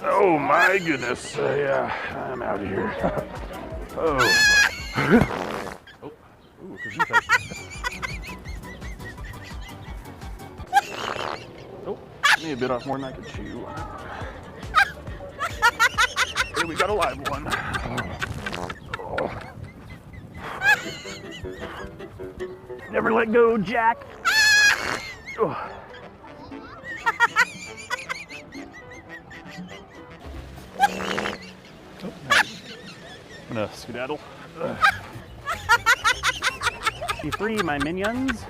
Oh my goodness. Yeah, I'm out of here. Oh. Oh. Ooh, Gesundheit. Oh, me a bit off more than I could chew. Hey, we got a live one. Oh. Never let go, Jack. Oh. I'm gonna skedaddle. Be free, my minions.